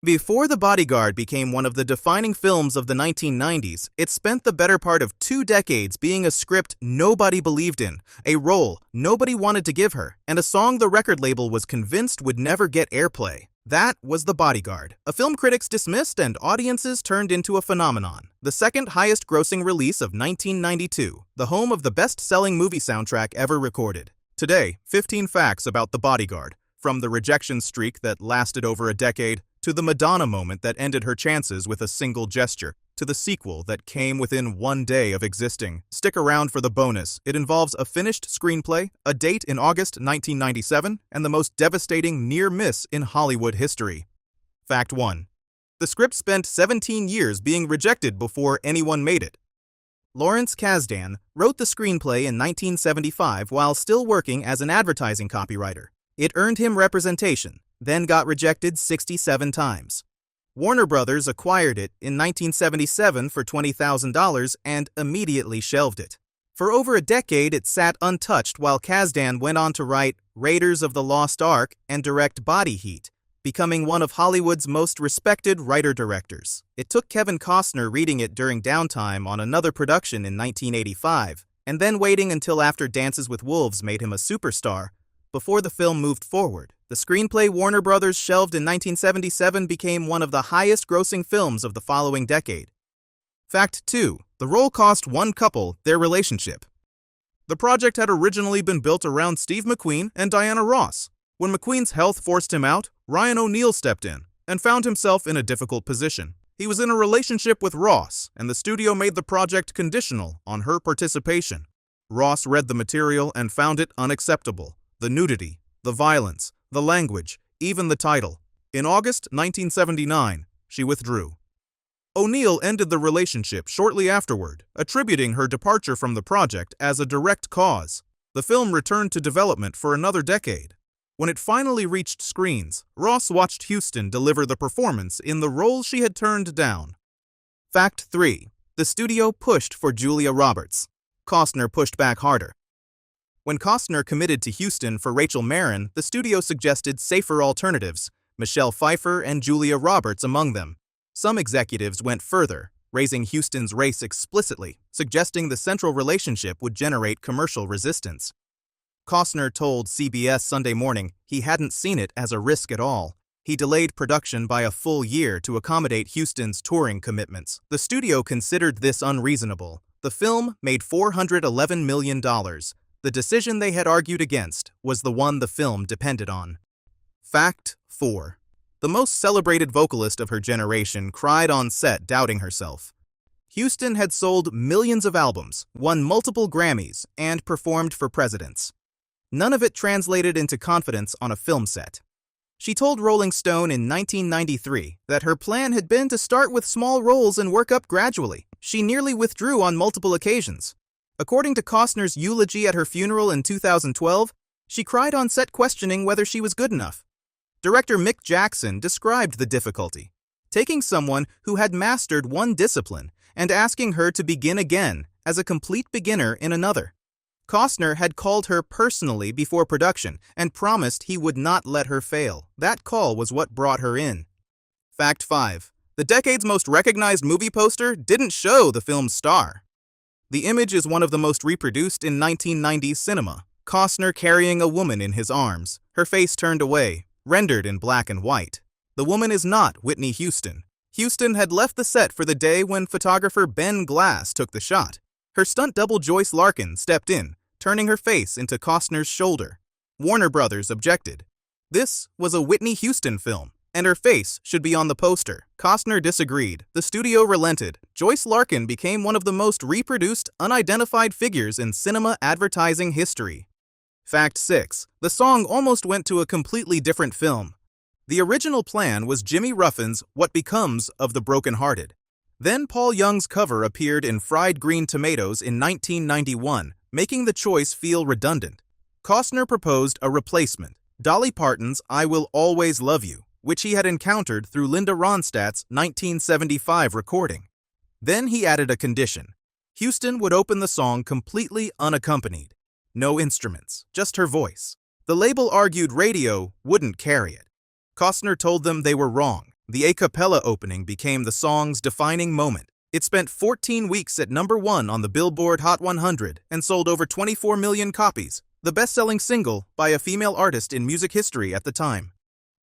Before The Bodyguard became one of the defining films of the 1990s, it spent the better part of 2 decades being a script nobody believed in, a role nobody wanted to give her, and a song the record label was convinced would never get airplay. That was The Bodyguard, a film critics dismissed and audiences turned into a phenomenon. The second highest grossing release of 1992, the home of the best-selling movie soundtrack ever recorded. Today, 15 facts about The Bodyguard, from the rejection streak that lasted over a decade, to the Madonna moment that ended her chances with a single gesture, to the sequel that came within 1 day of existing. Stick around for the bonus. It involves a finished screenplay, a date in August 1997, and the most devastating near miss in Hollywood history. Fact 1. The script spent 17 years being rejected before anyone made it. Lawrence Kasdan wrote the screenplay in 1975 while still working as an advertising copywriter. It earned him representation, then got rejected 67 times. Warner Brothers acquired it in 1977 for $20,000 and immediately shelved it. For over a decade, it sat untouched while Kasdan went on to write Raiders of the Lost Ark and direct Body Heat, becoming one of Hollywood's most respected writer-directors. It took Kevin Costner reading it during downtime on another production in 1985, and then waiting until after Dances with Wolves made him a superstar, before the film moved forward. The screenplay Warner Brothers shelved in 1977 became one of the highest-grossing films of the following decade. Fact 2. The role cost one couple their relationship. The project had originally been built around Steve McQueen and Diana Ross. When McQueen's health forced him out, Ryan O'Neal stepped in and found himself in a difficult position. He was in a relationship with Ross, and the studio made the project conditional on her participation. Ross read the material and found it unacceptable. The nudity, the violence, the language, even the title. In August 1979, she withdrew. O'Neal ended the relationship shortly afterward, attributing her departure from the project as a direct cause. The film returned to development for another decade. When it finally reached screens, Ross watched Houston deliver the performance in the role she had turned down. Fact 3. The studio pushed for Julia Roberts. Costner pushed back harder. When Costner committed to Houston for Rachel Marin, the studio suggested safer alternatives, Michelle Pfeiffer and Julia Roberts among them. Some executives went further, raising Houston's race explicitly, suggesting the central relationship would generate commercial resistance. Costner told CBS Sunday Morning he hadn't seen it as a risk at all. He delayed production by a full year to accommodate Houston's touring commitments. The studio considered this unreasonable. The film made $411 million. The decision they had argued against was the one the film depended on. Fact 4. The most celebrated vocalist of her generation cried on set doubting herself. Houston had sold millions of albums, won multiple Grammys, and performed for presidents. None of it translated into confidence on a film set. She told Rolling Stone in 1993 that her plan had been to start with small roles and work up gradually. She nearly withdrew on multiple occasions. According to Costner's eulogy at her funeral in 2012, she cried on set questioning whether she was good enough. Director Mick Jackson described the difficulty, taking someone who had mastered one discipline and asking her to begin again as a complete beginner in another. Costner had called her personally before production and promised he would not let her fail. That call was what brought her in. Fact 5. The decade's most recognized movie poster didn't show the film's star. The image is one of the most reproduced in 1990s cinema. Costner carrying a woman in his arms, her face turned away, rendered in black and white. The woman is not Whitney Houston. Houston had left the set for the day when photographer Ben Glass took the shot. Her stunt double Joyce Larkin stepped in, turning her face into Costner's shoulder. Warner Brothers objected. This was a Whitney Houston film, and her face should be on the poster. Costner disagreed. The studio relented. Joyce Larkin became one of the most reproduced, unidentified figures in cinema advertising history. Fact 6. The song almost went to a completely different film. The original plan was Jimmy Ruffin's What Becomes of the Broken-Hearted. Then Paul Young's cover appeared in Fried Green Tomatoes in 1991, making the choice feel redundant. Costner proposed a replacement, Dolly Parton's I Will Always Love You, which he had encountered through Linda Ronstadt's 1975 recording. Then he added a condition. Houston would open the song completely unaccompanied. No instruments, just her voice. The label argued radio wouldn't carry it. Costner told them they were wrong. The a cappella opening became the song's defining moment. It spent 14 weeks at #1 on the Billboard Hot 100 and sold over 24 million copies, the best-selling single by a female artist in music history at the time.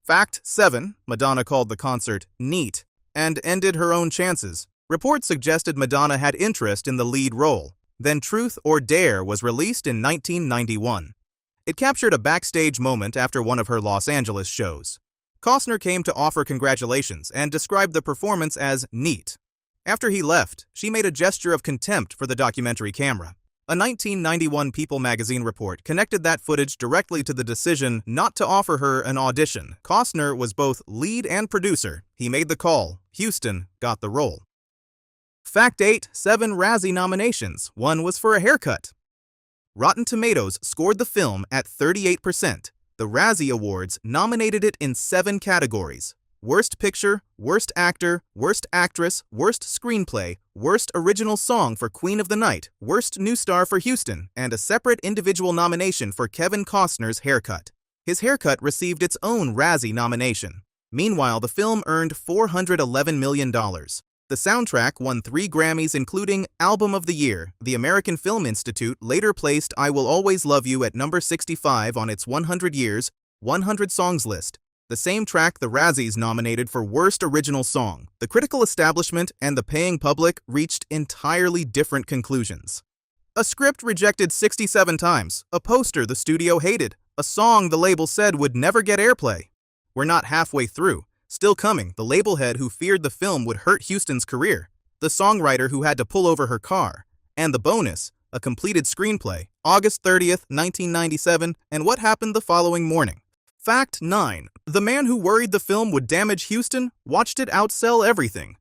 Fact 7. Madonna called the concert "neat" and ended her own chances. Reports suggested Madonna had interest in the lead role. Then Truth or Dare was released in 1991. It captured a backstage moment after one of her Los Angeles shows. Costner came to offer congratulations and described the performance as neat. After he left, she made a gesture of contempt for the documentary camera. A 1991 People magazine report connected that footage directly to the decision not to offer her an audition. Costner was both lead and producer. He made the call. Houston got the role. Fact 8. 7 Razzie nominations. One was for a haircut. Rotten Tomatoes scored the film at 38%. The Razzie Awards nominated it in 7 categories: Worst Picture, Worst Actor, Worst Actress, Worst Screenplay, Worst Original Song for Queen of the Night, Worst New Star for Houston, and a separate individual nomination for Kevin Costner's haircut. His haircut received its own Razzie nomination. Meanwhile, the film earned $411 million. The soundtrack won 3 Grammys, including Album of the Year. The American Film Institute later placed I Will Always Love You at number 65 on its 100 Years, 100 Songs list, the same track the Razzies nominated for Worst Original Song. The critical establishment and the paying public reached entirely different conclusions. A script rejected 67 times, a poster the studio hated, a song the label said would never get airplay. We're not halfway through. Still coming, the label head who feared the film would hurt Houston's career, the songwriter who had to pull over her car, and the bonus, a completed screenplay, August 30th, 1997, and what happened the following morning. Fact 9. The man who worried the film would damage Houston watched it outsell everything.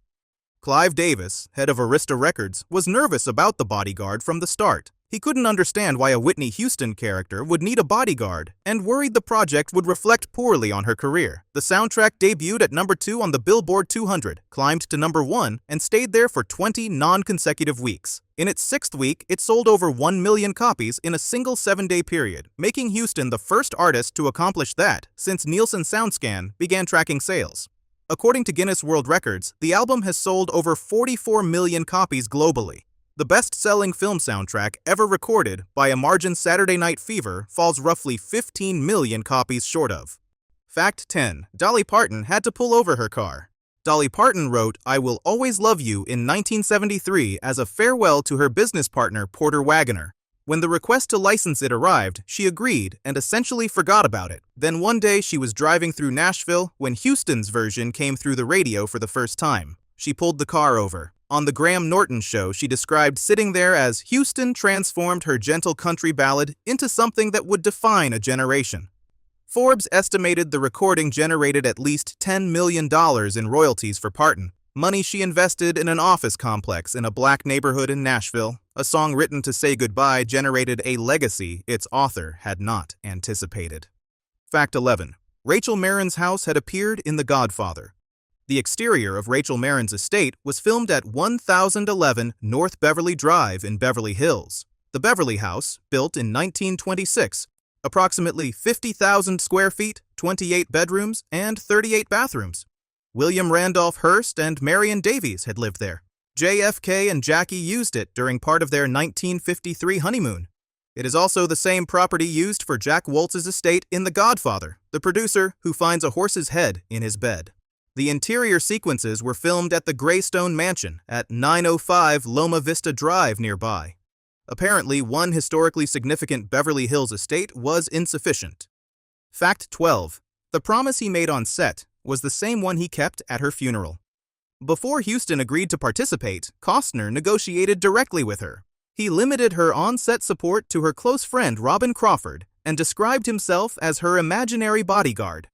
Clive Davis, head of Arista Records, was nervous about The Bodyguard from the start. He couldn't understand why a Whitney Houston character would need a bodyguard and worried the project would reflect poorly on her career. The soundtrack debuted at number 2 on the Billboard 200, climbed to number 1, and stayed there for 20 non-consecutive weeks. In its 6th week, it sold over 1 million copies in a single 7-day period, making Houston the first artist to accomplish that since Nielsen SoundScan began tracking sales. According to Guinness World Records, the album has sold over 44 million copies globally. The best-selling film soundtrack ever recorded by a margin Saturday Night Fever falls roughly 15 million copies short of. Fact 10. Dolly Parton had to pull over her car. Dolly Parton wrote I Will Always Love You in 1973 as a farewell to her business partner Porter Wagoner. When the request to license it arrived, she agreed and essentially forgot about it. Then one day she was driving through Nashville when Houston's version came through the radio for the first time. She pulled the car over. On the Graham Norton show, she described sitting there as Houston transformed her gentle country ballad into something that would define a generation. Forbes estimated the recording generated at least $10 million in royalties for Parton, money she invested in an office complex in a black neighborhood in Nashville. A song written to say goodbye generated a legacy its author had not anticipated. Fact 11. Rachel Marin's house had appeared in The Godfather. The exterior of Rachel Marin's estate was filmed at 1011 North Beverly Drive in Beverly Hills. The Beverly House, built in 1926, approximately 50,000 square feet, 28 bedrooms, and 38 bathrooms. William Randolph Hearst and Marion Davies had lived there. JFK and Jackie used it during part of their 1953 honeymoon. It is also the same property used for Jack Woltz's estate in The Godfather, the producer who finds a horse's head in his bed. The interior sequences were filmed at the Greystone Mansion at 905 Loma Vista Drive nearby. Apparently, one historically significant Beverly Hills estate was insufficient. Fact 12. The promise he made on set was the same one he kept at her funeral. Before Houston agreed to participate, Costner negotiated directly with her. He limited her on-set support to her close friend Robin Crawford and described himself as her imaginary bodyguard.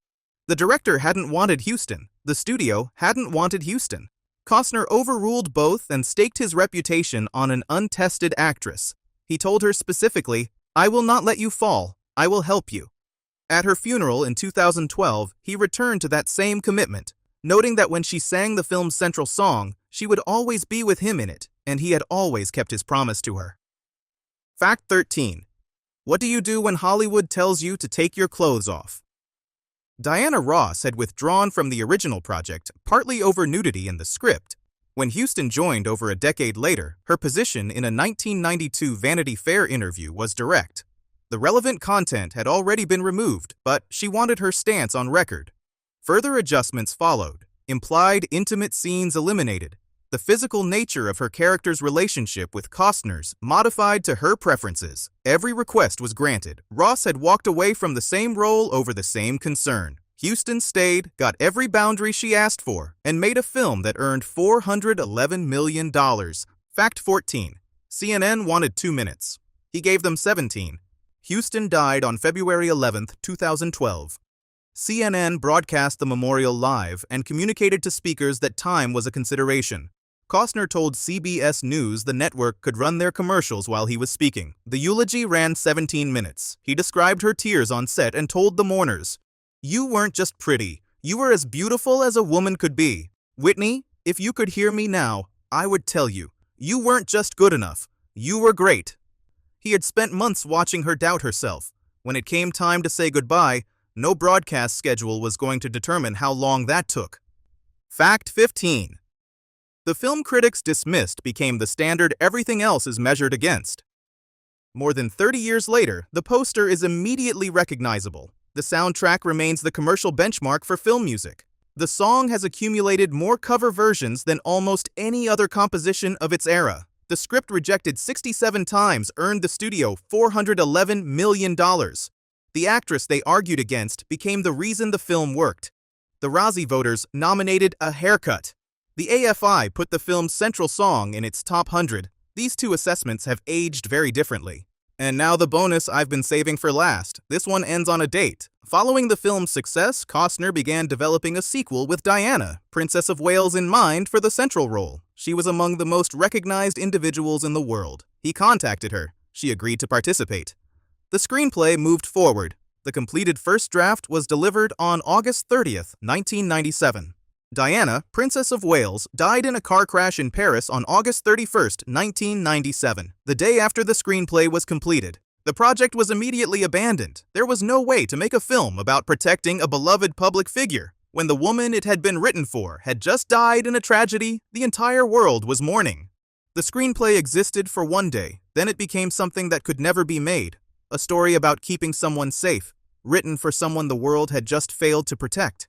The director hadn't wanted Houston. The studio hadn't wanted Houston. Costner overruled both and staked his reputation on an untested actress. He told her specifically, I will not let you fall. I will help you. At her funeral in 2012, he returned to that same commitment, noting that when she sang the film's central song, she would always be with him in it, and he had always kept his promise to her. Fact 13. What do you do when Hollywood tells you to take your clothes off? Diana Ross had withdrawn from the original project, partly over nudity in the script. When Houston joined over a decade later, her position in a 1992 Vanity Fair interview was direct. The relevant content had already been removed, but she wanted her stance on record. Further adjustments followed, implied intimate scenes eliminated, the physical nature of her character's relationship with Costner's modified to her preferences. Every request was granted. Ross had walked away from the same role over the same concern. Houston stayed, got every boundary she asked for, and made a film that earned $411 million. Fact 14. CNN wanted 2 minutes. He gave them 17. Houston died on February 11, 2012. CNN broadcast the memorial live and communicated to speakers that time was a consideration. Costner told CBS News the network could run their commercials while he was speaking. The eulogy ran 17 minutes. He described her tears on set and told the mourners, "You weren't just pretty. You were as beautiful as a woman could be. Whitney, if you could hear me now, I would tell you, you weren't just good enough. You were great." He had spent months watching her doubt herself. When it came time to say goodbye, no broadcast schedule was going to determine how long that took. Fact 15. The film critics dismissed became the standard everything else is measured against. More than 30 years later, the poster is immediately recognizable. The soundtrack remains the commercial benchmark for film music. The song has accumulated more cover versions than almost any other composition of its era. The script, rejected 67 times, earned the studio $411 million. The actress they argued against became the reason the film worked. The Razzie voters nominated a haircut. The AFI put the film's central song in its top 100. These two assessments have aged very differently. And now the bonus I've been saving for last. This one ends on a date. Following the film's success, Costner began developing a sequel with Diana, Princess of Wales, in mind for the central role. She was among the most recognized individuals in the world. He contacted her. She agreed to participate. The screenplay moved forward. The completed first draft was delivered on August 30th, 1997. Diana, Princess of Wales, died in a car crash in Paris on August 31st, 1997, the day after the screenplay was completed. The project was immediately abandoned. There was no way to make a film about protecting a beloved public figure. When the woman it had been written for had just died in a tragedy, the entire world was mourning. The screenplay existed for one day, then it became something that could never be made. A story about keeping someone safe, written for someone the world had just failed to protect.